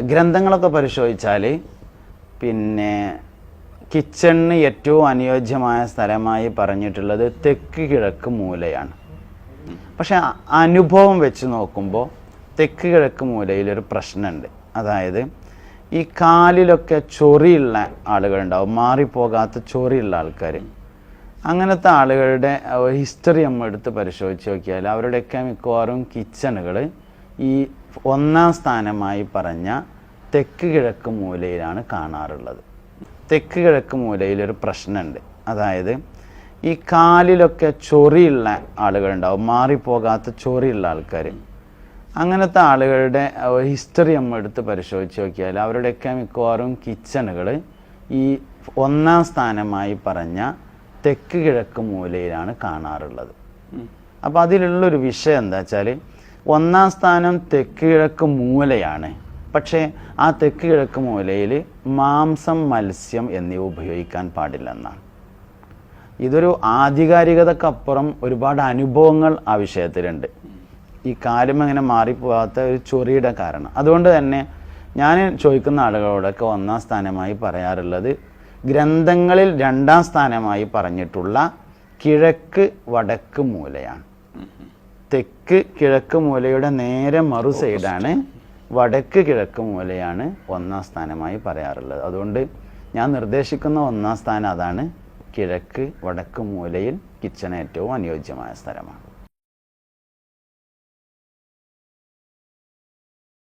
ഗ്രന്ഥങ്ങളൊക്കെ പരിശോധിച്ചാൽ പിന്നെ കിച്ചണിന് ഏറ്റവും അനുയോജ്യമായ സ്ഥലമായി പറഞ്ഞിട്ടുള്ളത് തെക്ക് കിഴക്ക് മൂലയാണ്. പക്ഷെ അനുഭവം വെച്ച് നോക്കുമ്പോൾ തെക്ക് കിഴക്ക് മൂലയിലൊരു പ്രശ്നമുണ്ട്. അതായത് ഈ കാലിലൊക്കെ ചൊറിയുള്ള ആളുകളുണ്ടാവും, മാറിപ്പോകാത്ത ചൊറിയുള്ള ആൾക്കാർ. അങ്ങനത്തെ ആളുകളുടെ ഹിസ്റ്ററി നമ്മൾ എടുത്ത് പരിശോധിച്ച് നോക്കിയാൽ അവരുടെയൊക്കെ മിക്കവാറും കിച്ചണുകൾ ഈ ഒന്നാം സ്ഥാനമായി പറഞ്ഞ തെക്ക് കിഴക്ക് മൂലയിലാണ് കാണാറുള്ളത്. തെക്ക് കിഴക്ക് മൂലയിലൊരു പ്രശ്നമുണ്ട്. അതായത് ഈ കാലിലൊക്കെ ചൊറിയുള്ള ആളുകളുണ്ടാവും, മാറിപ്പോകാത്ത ചൊറിയുള്ള ആൾക്കാർ. അങ്ങനത്തെ ആളുകളുടെ ഹിസ്റ്ററി നമ്മൾ എടുത്ത് പരിശോധിച്ച് നോക്കിയാൽ അവരുടെയൊക്കെ മിക്കവാറും കിച്ചണുകൾ ഈ ഒന്നാം സ്ഥാനമായി പറഞ്ഞ തെക്ക് കിഴക്ക് മൂലയിലാണ് കാണാറുള്ളത്. അപ്പോൾ അതിലുള്ളൊരു വിഷയം എന്താ വെച്ചാൽ, ഒന്നാം സ്ഥാനം തെക്ക് കിഴക്ക് മൂലയാണ്. പക്ഷേ ആ തെക്ക് കിഴക്ക് മൂലയിൽ മാംസം, മത്സ്യം എന്നിവ ഉപയോഗിക്കാൻ പാടില്ലെന്നാണ്. ഇതൊരു ആധികാരികതക്കപ്പുറം ഒരുപാട് അനുഭവങ്ങൾ ആ വിഷയത്തിലുണ്ട്. ഈ കാലും അങ്ങനെ മാറിപ്പോകാത്ത ഒരു ചൊറിയുടെ കാരണം. അതുകൊണ്ട് തന്നെ ഞാൻ ചോദിക്കുന്ന ആളുകളോടൊക്കെ ഒന്നാം സ്ഥാനമായി പറയാറുള്ളത് ഗ്രന്ഥങ്ങളിൽ രണ്ടാം സ്ഥാനമായി പറഞ്ഞിട്ടുള്ള കിഴക്ക് വടക്ക് മൂലയാണ്. തെക്ക് കിഴക്ക് മൂലയുടെ നേരെ മറു സൈഡാണ് വടക്ക് കിഴക്ക് മൂലയാണ് ഒന്നാം സ്ഥാനമായി പറയാറുള്ളത്. അതുകൊണ്ട് ഞാൻ നിർദ്ദേശിക്കുന്ന ഒന്നാം സ്ഥാനം അതാണ്. കിഴക്ക് വടക്ക് മൂലയിൽ കിച്ചൺ ഏറ്റവും അനുയോജ്യമായ സ്ഥലമാണ്.